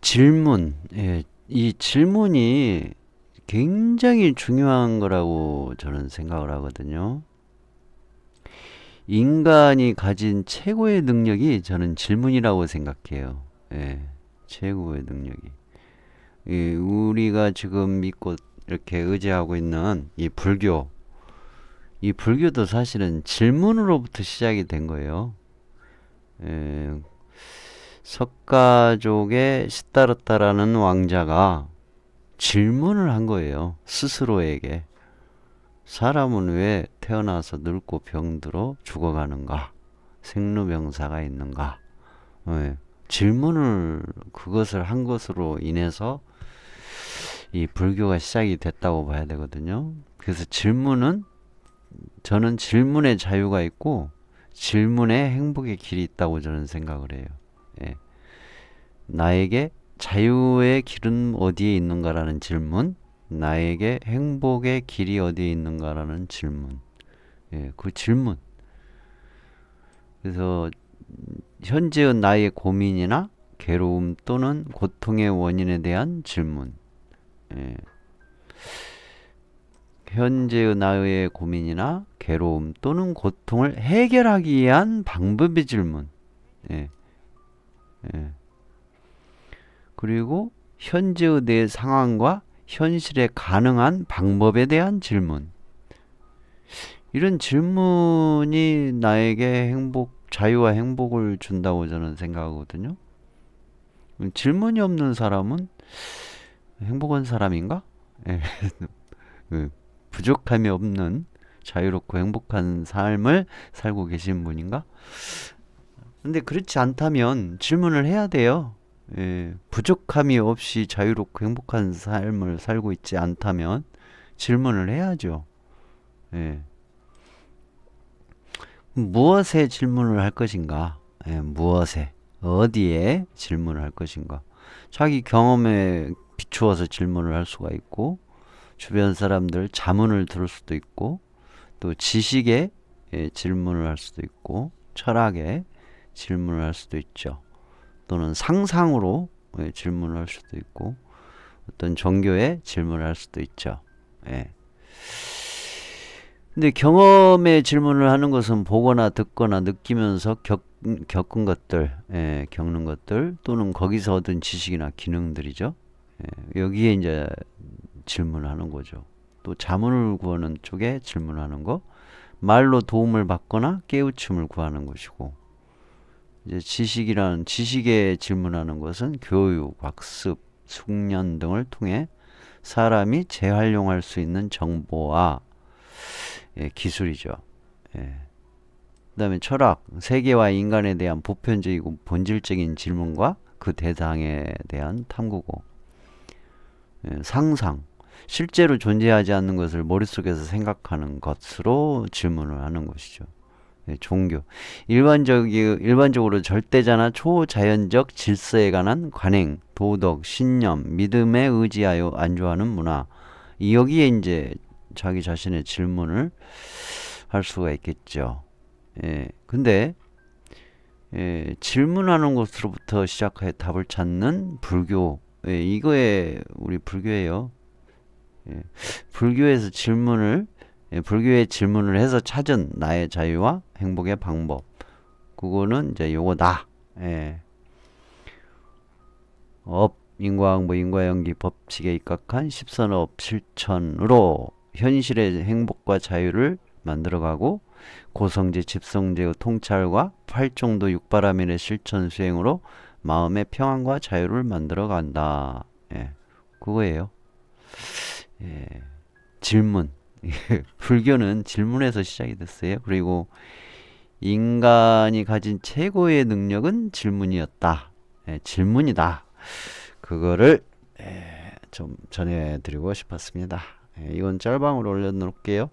질문. 예, 이 질문이 굉장히 중요한 거라고 저는 생각을 하거든요. 인간이 가진 최고의 능력이 저는 질문이라고 생각해요. 예, 최고의 능력이. 우리가 지금 믿고 이렇게 의지하고 있는 이 불교도 사실은 질문으로부터 시작이 된 거예요. 예, 석가족의 시다르타라는 왕자가 질문을 한 거예요. 스스로에게. 사람은 왜 태어나서 늙고 병들어 죽어가는가? 생로병사가 있는가? 예, 질문을 그것을 한 것으로 인해서 이 불교가 시작이 됐다고 봐야 되거든요. 그래서 저는 질문의 자유가 있고 질문의 행복의 길이 있다고 저는 생각을 해요. 예. 나에게 자유의 길은 어디에 있는가라는 질문, 나에게 행복의 길이 어디에 있는가라는 질문. 예, 그 질문. 그래서 현재의 나의 고민이나 괴로움 또는 고통의 원인에 대한 질문. 예, 현재의 나의 고민이나 괴로움 또는 고통을 해결하기 위한 방법의 질문. 예, 예. 그리고 현재의 내 상황과 현실에 가능한 방법에 대한 질문. 이런 질문이 나에게 자유와 행복을 준다고 저는 생각하거든요. 질문이 없는 사람은 행복한 사람인가? 예, 부족함이 없는 자유롭고 행복한 삶을 살고 계신 분인가? 근데 그렇지 않다면 질문을 해야 돼요. 예, 부족함이 없이 자유롭고 행복한 삶을 살고 있지 않다면 질문을 해야죠. 예, 무엇에 질문을 할 것인가? 예, 무엇에, 어디에 질문을 할 것인가? 자기 경험에 비추어서 질문을 할 수가 있고, 주변 사람들 자문을 들을 수도 있고, 또 지식에 질문을 할 수도 있고, 철학에 질문을 할 수도 있죠. 또는 상상으로 질문을 할 수도 있고, 어떤 종교에 질문을 할 수도 있죠. 예. 근데 경험에 질문을 하는 것은 보거나 듣거나 느끼면서 겪은 것들, 겪는 것들 또는 거기서 얻은 지식이나 기능들이죠. 여기에 이제 질문을 하는 거죠. 또 자문을 구하는 쪽에 질문하는 거, 말로 도움을 받거나 깨우침을 구하는 것이고, 이제 지식에 질문하는 것은 교육, 학습, 숙련 등을 통해 사람이 재활용할 수 있는 정보와 기술이죠. 예. 그다음에 철학, 세계와 인간에 대한 보편적이고 본질적인 질문과 그 대상에 대한 탐구고, 상상, 실제로 존재하지 않는 것을 머릿속에서 생각하는 것으로 질문을 하는 것이죠. 종교, 일반적으로 절대자나 초자연적 질서에 관한 관행, 도덕, 신념, 믿음에 의지하여 안주하는 문화, 여기에 이제 자기 자신의 질문을 할 수가 있겠죠. 근데 질문하는 것으로부터 시작해 답을 찾는 불교, 이거에 우리 불교예요. 예, 불교에서 불교의 질문을 해서 찾은 나의 자유와 행복의 방법, 그거는 이제 요거다. 예. 인과응보, 인과연기 법칙에 입각한 십선업 실천으로 현실의 행복과 자유를 만들어가고, 고성제, 집성제의 통찰과 팔종도 육바라밀의 실천 수행으로 마음의 평안과 자유를 만들어간다. 예, 그거예요. 예, 질문. 불교는 질문에서 시작이 됐어요. 그리고 인간이 가진 최고의 능력은 질문이었다. 질문이다. 그거를 좀 전해드리고 싶었습니다. 이건 짤방으로 올려놓을게요.